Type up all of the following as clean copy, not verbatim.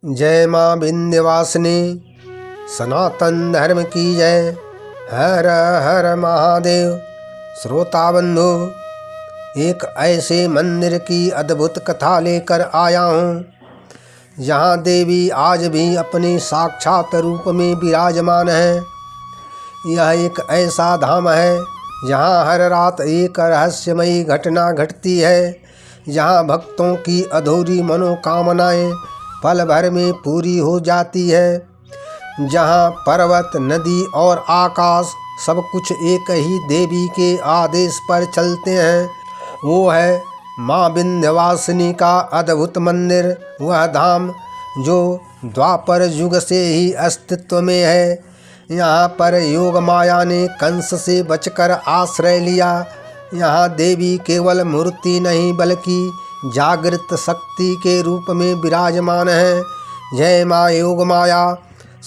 जय माँ विंध्यवासिनी, सनातन धर्म की जय। हर हर महादेव। श्रोता बंधु, एक ऐसे मंदिर की अद्भुत कथा लेकर आया हूँ जहाँ देवी आज भी अपने साक्षात रूप में विराजमान है। यह एक ऐसा धाम है जहाँ हर रात एक रहस्यमयी घटना घटती है, जहाँ भक्तों की अधूरी मनोकामनाएं पल भर में पूरी हो जाती है, जहाँ पर्वत, नदी और आकाश सब कुछ एक ही देवी के आदेश पर चलते हैं। वो है माँ विंध्यवासिनी का अद्भुत मंदिर, वह धाम जो द्वापर युग से ही अस्तित्व में है। यहाँ पर योग माया ने कंस से बचकर आश्रय लिया। यहाँ देवी केवल मूर्ति नहीं बल्कि जागृत शक्ति के रूप में विराजमान है। जय माँ योग माया।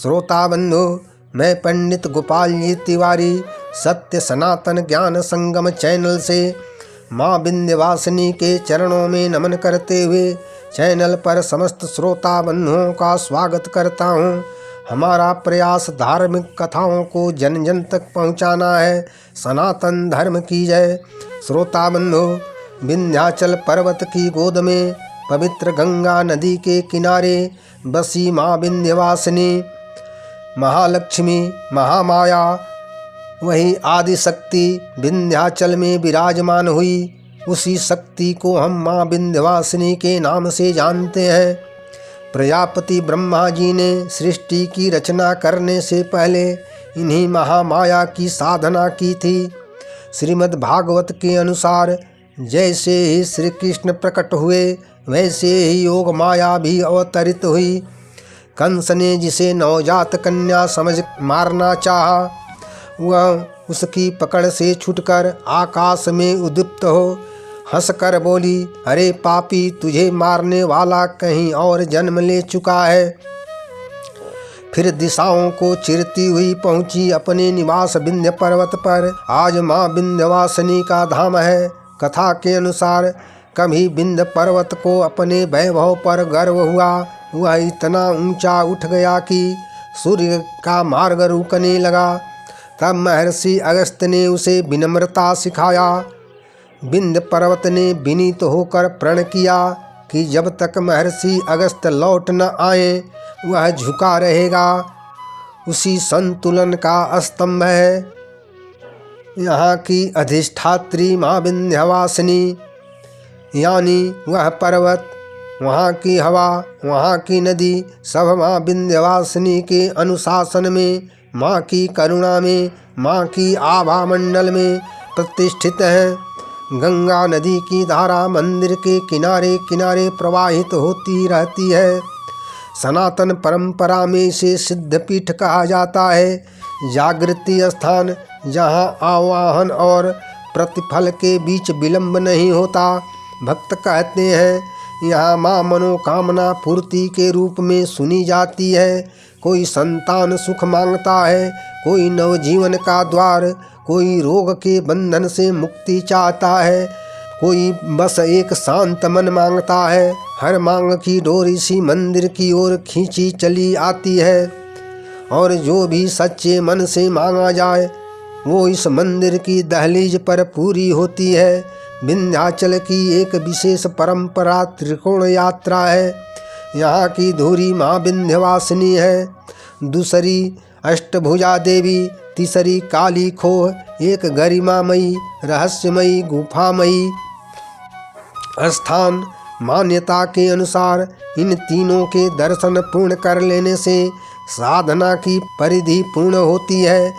श्रोता बंधु, मैं पंडित गोपाल जी तिवारी सत्य सनातन ज्ञान संगम चैनल से माँ विंध्यवासिनी के चरणों में नमन करते हुए चैनल पर समस्त श्रोता बंधुओं का स्वागत करता हूँ। हमारा प्रयास धार्मिक कथाओं को जन जन तक पहुँचाना है। सनातन धर्म की जय। श्रोता बंधु, विंध्याचल पर्वत की गोद में पवित्र गंगा नदी के किनारे बसी माँ विंध्यवासिनी महालक्ष्मी महामाया, वही आदि शक्ति विंध्याचल में विराजमान हुई। उसी शक्ति को हम माँ विंध्यवासिनी के नाम से जानते हैं। प्रजापति ब्रह्मा जी ने सृष्टि की रचना करने से पहले इन्हीं महामाया की साधना की थी। श्रीमद् भागवत के अनुसार जैसे ही श्री कृष्ण प्रकट हुए वैसे ही योग माया भी अवतरित हुई। कंस ने जिसे नवजात कन्या समझ मारना चाहा, वह उसकी पकड़ से छूटकर आकाश में उद्दीप्त हो हंसकर बोली, अरे पापी, तुझे मारने वाला कहीं और जन्म ले चुका है। फिर दिशाओं को चिरती हुई पहुंची अपने निवास विंध्य पर्वत पर। आज माँ विंध्यवासिनी का धाम है। कथा के अनुसार कभी विंध्य पर्वत को अपने वैभव पर गर्व हुआ। वह इतना ऊंचा उठ गया कि सूर्य का मार्ग रुकने लगा। तब महर्षि अगस्त्य ने उसे विनम्रता सिखाया। विंध्य पर्वत ने विनीत होकर प्रण किया कि जब तक महर्षि अगस्त्य लौट न आए वह झुका रहेगा। उसी संतुलन का स्तंभ है यहाँ की अधिष्ठात्री माँ विंध्यवासिनी, यानी वह पर्वत, वहाँ की हवा, वहाँ की नदी सब माँ विंध्यवासिनी के अनुशासन में, माँ की करुणा में, माँ की आभा मंडल में प्रतिष्ठित है। गंगा नदी की धारा मंदिर के किनारे किनारे प्रवाहित होती रहती है। सनातन परंपरा में इसे सिद्धपीठ कहा जाता है, जागृति स्थान, जहाँ आवाहन और प्रतिफल के बीच विलंब नहीं होता। भक्त कहते हैं यहाँ माँ मनोकामना पूर्ति के रूप में सुनी जाती है। कोई संतान सुख मांगता है, कोई नवजीवन का द्वार, कोई रोग के बंधन से मुक्ति चाहता है, कोई बस एक शांत मन मांगता है। हर मांग की डोर इसी मंदिर की ओर खींची चली आती है और जो भी सच्चे मन से मांगा जाए वो इस मंदिर की दहलीज पर पूरी होती है। विंध्याचल की एक विशेष परंपरा त्रिकोण यात्रा है। यहाँ की धुरी माँ विंध्यवासिनी है, दूसरी अष्टभुजा देवी, तीसरी काली खोह, एक गरिमामयी रहस्यमयी गुफामयी स्थान। मान्यता के अनुसार इन तीनों के दर्शन पूर्ण कर लेने से साधना की परिधि पूर्ण होती है।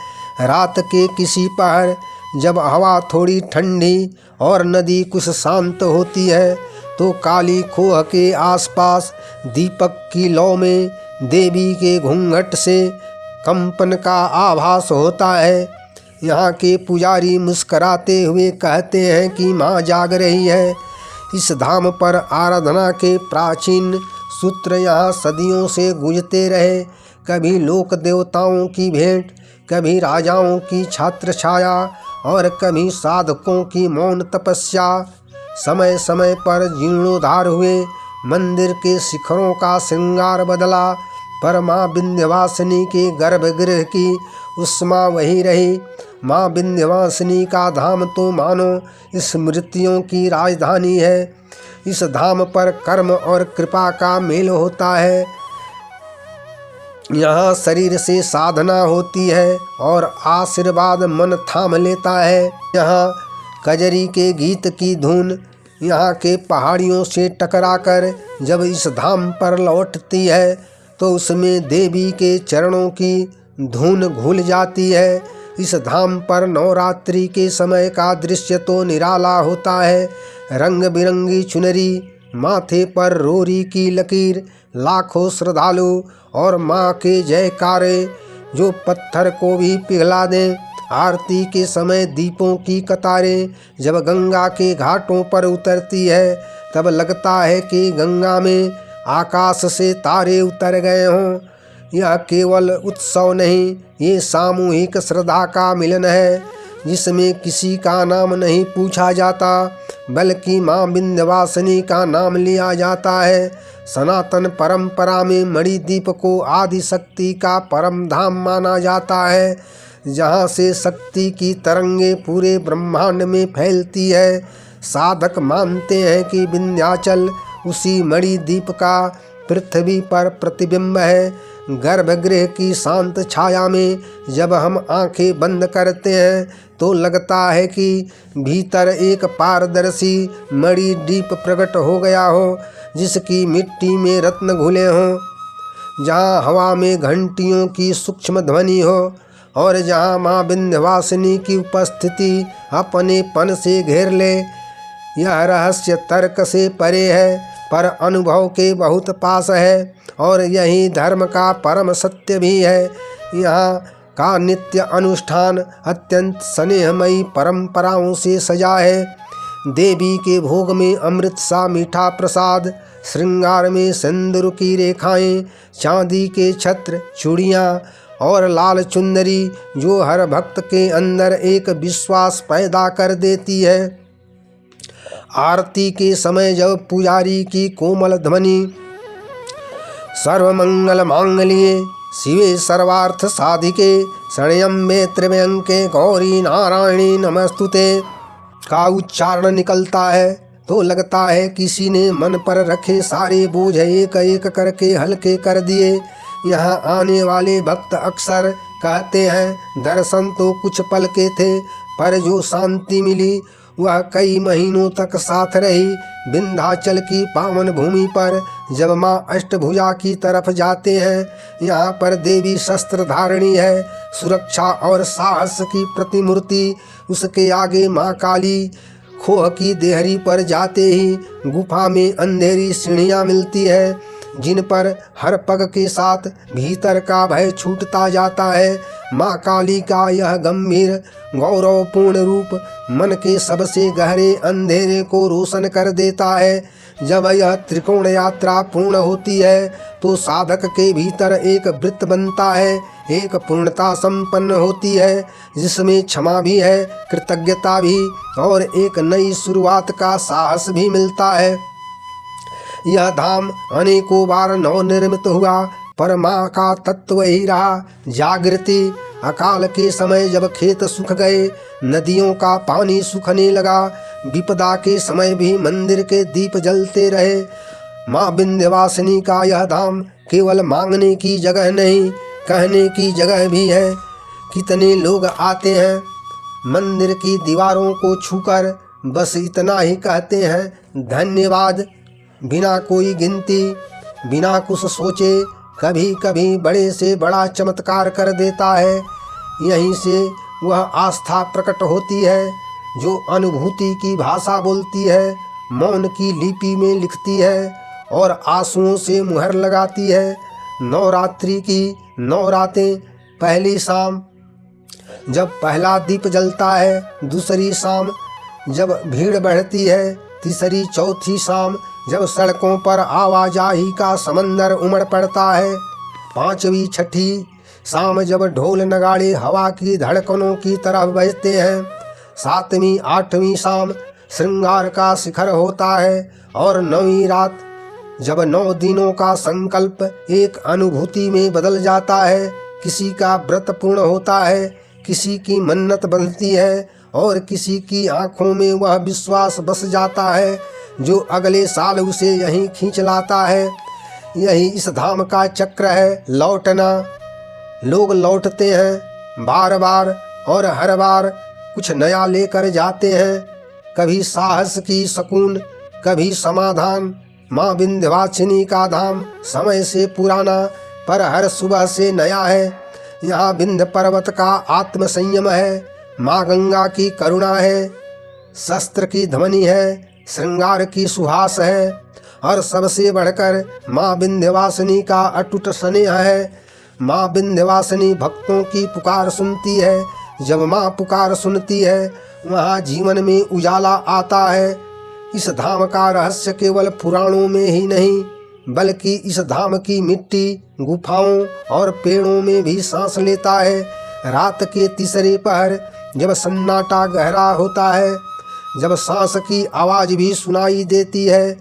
रात के किसी पहर जब हवा थोड़ी ठंडी और नदी कुछ शांत होती है तो काली खोह के आसपास दीपक की लौ में देवी के घूंघट से कंपन का आभास होता है। यहाँ के पुजारी मुस्कराते हुए कहते हैं कि माँ जाग रही है। इस धाम पर आराधना के प्राचीन सूत्र यहाँ सदियों से गूंजते रहे। कभी लोक देवताओं की भेंट, कभी राजाओं की छात्र छाया और कभी साधकों की मौन तपस्या। समय समय पर जीर्णोद्धार हुए मंदिर के शिखरों का श्रृंगार बदला, पर माँ विंध्यवासिनी के गर्भगृह की उष्मा वही रही। माँ विंध्यवासिनी का धाम तो मानो स्मृतियों की राजधानी है। इस धाम पर कर्म और कृपा का मेल होता है। यहाँ शरीर से साधना होती है और आशीर्वाद मन थाम लेता है। यहाँ कजरी के गीत की धुन यहाँ के पहाड़ियों से टकराकर जब इस धाम पर लौटती है तो उसमें देवी के चरणों की धुन घुल जाती है। इस धाम पर नवरात्रि के समय का दृश्य तो निराला होता है। रंग बिरंगी चुनरी, माथे पर रोरी की लकीर, लाखों श्रद्धालु और माँ के जयकारे जो पत्थर को भी पिघला दें। आरती के समय दीपों की कतारें जब गंगा के घाटों पर उतरती है तब लगता है कि गंगा में आकाश से तारे उतर गए हों। यह केवल उत्सव नहीं, ये सामूहिक श्रद्धा का मिलन है जिसमें किसी का नाम नहीं पूछा जाता बल्कि माँ विंध्यवासिनी का नाम लिया जाता है। सनातन परंपरा में मणिद्वीप को आदि शक्ति का परम धाम माना जाता है, जहाँ से शक्ति की तरंगे पूरे ब्रह्मांड में फैलती है। साधक मानते हैं कि विंध्याचल उसी मणिद्वीप का पृथ्वी पर प्रतिबिंब है। गर्भगृह की शांत छाया में जब हम आंखें बंद करते हैं तो लगता है कि भीतर एक पारदर्शी मणिद्वीप प्रकट हो गया हो, जिसकी मिट्टी में रत्न घुले हों, जहाँ हवा में घंटियों की सूक्ष्म ध्वनि हो और जहाँ माँ विंध्यवासिनी की उपस्थिति अपने पन से घेर ले। यह रहस्य तर्क से परे है पर अनुभव के बहुत पास है और यही धर्म का परम सत्य भी है। यहाँ का नित्य अनुष्ठान अत्यंत स्नेहमयी परंपराओं से सजा है। देवी के भोग में अमृत सा मीठा प्रसाद, श्रृंगार में सिंदूर की रेखाएं, चांदी के छत्र, चूड़ियाँ और लाल चुंदरी जो हर भक्त के अंदर एक विश्वास पैदा कर देती है। आरती के समय जब पुजारी की कोमल ध्वनि सर्वमंगल मांगल्ये शिवे सर्वार्थ साधिके शरण्ये त्र्यंबके गौरी नारायणी नमस्तुते का उच्चारण निकलता है तो लगता है किसी ने मन पर रखे सारे बोझ एक एक करके हल्के कर दिए। यहाँ आने वाले भक्त अक्सर कहते हैं दर्शन तो कुछ पल के थे पर जो शांति मिली वह कई महीनों तक साथ रही। विंध्याचल की पावन भूमि पर जब माँ अष्टभुजा की तरफ जाते हैं, यहाँ पर देवी शस्त्र धारिणी है, सुरक्षा और साहस की प्रतिमूर्ति। उसके आगे माँ काली खोह की देहरी पर जाते ही गुफा में अंधेरी सीढ़ियाँ मिलती है जिन पर हर पग के साथ भीतर का भय छूटता जाता है। माँ काली का यह गंभीर गौरवपूर्ण रूप मन के सबसे गहरे अंधेरे को रोशन कर देता है। जब यह त्रिकोण यात्रा पूर्ण होती है तो साधक के भीतर एक वृत्त बनता है, एक पूर्णता संपन्न होती है जिसमें क्षमा भी है, कृतज्ञता भी और एक नई शुरुआत का साहस भी मिलता है। यह धाम अनेकों बार नवनिर्मित हुआ पर माँ का तत्व ही रहा, जागृति। अकाल के समय जब खेत सूख गए, नदियों का पानी सूखने लगा, विपदा के समय भी मंदिर के दीप जलते रहे। माँ विंध्यवासिनी का यह धाम केवल मांगने की जगह नहीं, कहने की जगह भी है। कितने लोग आते हैं, मंदिर की दीवारों को छूकर बस इतना ही कहते हैं धन्यवाद, बिना कोई गिनती, बिना कुछ सोचे। कभी कभी बड़े से बड़ा चमत्कार कर देता है। यहीं से वह आस्था प्रकट होती है जो अनुभूति की भाषा बोलती है, मौन की लिपि में लिखती है और आंसुओं से मुहर लगाती है। नवरात्रि की 9 रातें, पहली शाम जब पहला दीप जलता है, दूसरी शाम जब भीड़ बढ़ती है, तीसरी चौथी शाम जब सड़कों पर आवाजाही का समंदर उमड़ पड़ता है, पांचवी छठी शाम जब ढोल नगाड़े हवा की धड़कनों की तरह बजते हैं, सातवीं आठवीं शाम श्रृंगार का शिखर होता है और 9वीं रात जब 9 दिनों का संकल्प एक अनुभूति में बदल जाता है, किसी का व्रत पूर्ण होता है, किसी की मन्नत बनती है और किसी की आंखों में वह विश्वास बस जाता है जो अगले साल उसे यहीं खींच लाता है। यही इस धाम का चक्र है, लौटना। लोग लौटते हैं बार बार और हर बार कुछ नया लेकर जाते हैं, कभी साहस की सकून, कभी समाधान। माँ विंध्यवासिनी का धाम समय से पुराना पर हर सुबह से नया है। यहाँ विंध्य पर्वत का आत्म संयम है, माँ गंगा की करुणा है, शस्त्र की ध्वनि है, श्रृंगार की सुहास है और सबसे बढ़कर माँ विंध्यवासिनी का अटूट स्नेह है। माँ विंध्यवासिनी भक्तों की पुकार सुनती है। जब माँ पुकार सुनती है वहाँ जीवन में उजाला आता है। इस धाम का रहस्य केवल पुराणों में ही नहीं बल्कि इस धाम की मिट्टी, गुफाओं और पेड़ों में भी सांस लेता है। रात के तीसरे पहर जब सन्नाटा गहरा होता है, जब सांस की आवाज़ भी सुनाई देती है,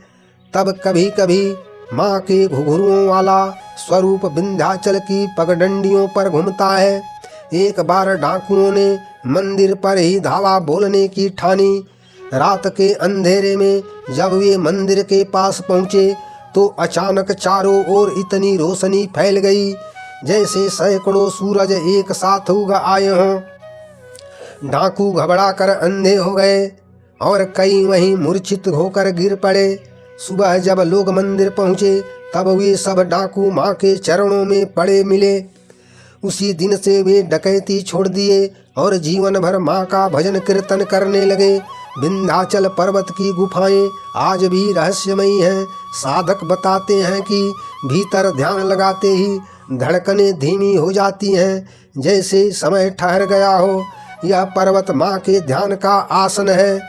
तब कभी कभी माँ के घुघरुओं वाला स्वरूप विंध्याचल की पगडंडियों पर घूमता है। एक बार डाकुओं ने मंदिर पर ही धावा बोलने की ठानी। रात के अंधेरे में जब वे मंदिर के पास पहुँचे तो अचानक चारों ओर इतनी रोशनी फैल गई जैसे सैकड़ों सूरज एक साथ उग आए हों। डाकू घबरा कर अंधे हो गए और कई वहीं मूर्छित होकर गिर पड़े। सुबह जब लोग मंदिर पहुँचे तब वे सब डाकू माँ के चरणों में पड़े मिले। उसी दिन से वे डकैती छोड़ दिए और जीवन भर माँ का भजन कीर्तन करने लगे। विंध्याचल पर्वत की गुफाएं आज भी रहस्यमयी हैं। साधक बताते हैं कि भीतर ध्यान लगाते ही धड़कनें धीमी हो जाती हैं, जैसे समय ठहर गया हो। यह पर्वत माँ के ध्यान का आसन है,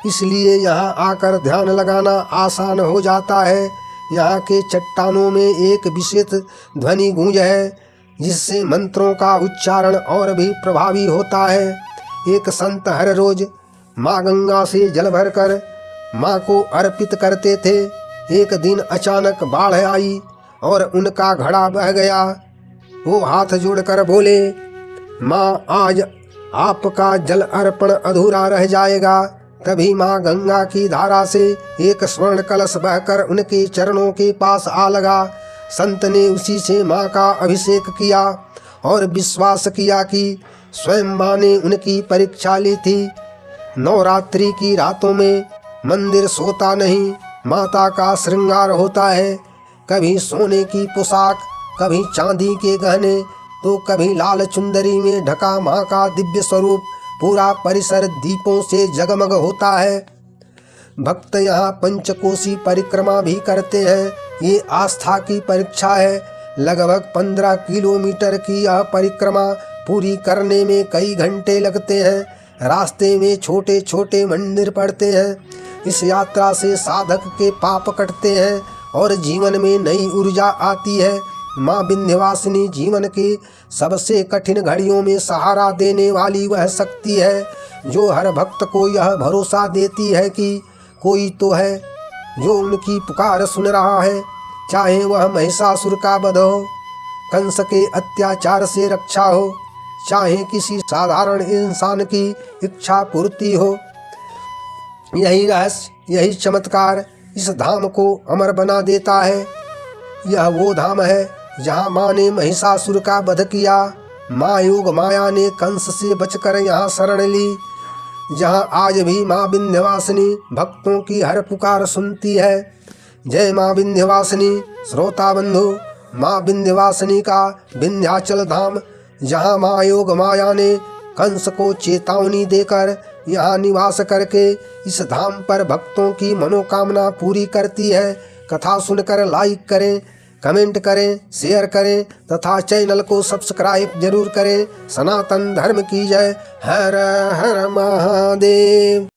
इसलिए यहाँ आकर ध्यान लगाना आसान हो जाता है। यहाँ के चट्टानों में एक विशेष ध्वनि गूंज है जिससे मंत्रों का उच्चारण और भी प्रभावी होता है। एक संत हर रोज माँ गंगा से जल भरकर माँ को अर्पित करते थे। एक दिन अचानक बाढ़ आई और उनका घड़ा बह गया। वो हाथ जोड़कर बोले, माँ आज आपका जल अर्पण अधूरा रह जाएगा। तभी माँ गंगा की धारा से एक स्वर्ण कलश बहकर उनके चरणों के पास आ लगा। संत ने उसी से माँ का अभिषेक किया और विश्वास किया कि स्वयं माँ ने उनकी परीक्षा ली थी। नवरात्रि की रातों में मंदिर सोता नहीं, माता का श्रृंगार होता है। कभी सोने की पोशाक, कभी चांदी के गहने, तो कभी लाल चुंदरी में ढका माँ का दिव्य स्वरूप। पूरा परिसर दीपों से जगमग होता है। भक्त यहाँ पंचकोशी परिक्रमा भी करते हैं। ये आस्था की परीक्षा है। लगभग 15 किलोमीटर की यह परिक्रमा पूरी करने में कई घंटे लगते हैं। रास्ते में छोटे छोटे मंदिर पड़ते हैं। इस यात्रा से साधक के पाप कटते हैं और जीवन में नई ऊर्जा आती है। माँ विंध्यवासिनी जीवन के सबसे कठिन घड़ियों में सहारा देने वाली वह शक्ति है जो हर भक्त को यह भरोसा देती है कि कोई तो है जो उनकी पुकार सुन रहा है। चाहे वह महिषासुर का वध हो, कंस के अत्याचार से रक्षा हो, चाहे किसी साधारण इंसान की इच्छा पूर्ति हो। यही रहस्य, यही चमत्कार इस धाम को अमर बना देता है। यह वो धाम है जहाँ माँ ने महिषासुर का वध किया। माँ योग माया ने कंस से बचकर यहाँ शरण ली। जहाँ आज भी माँ विंध्यवासिनी भक्तों की हर पुकार सुनती है। जय माँ विंध्यवासिनी। श्रोता बंधु, माँ विंध्यवासिनी का विंध्याचल धाम, जहाँ माँ योग माया ने कंस को चेतावनी देकर यहाँ निवास करके इस धाम पर भक्तों की मनोकामना पूरी करती है। कथा सुनकर लाइक करें, कमेंट करें, शेयर करें तथा चैनल को सब्सक्राइब जरूर करें। सनातन धर्म की जय। हर हर महादेव।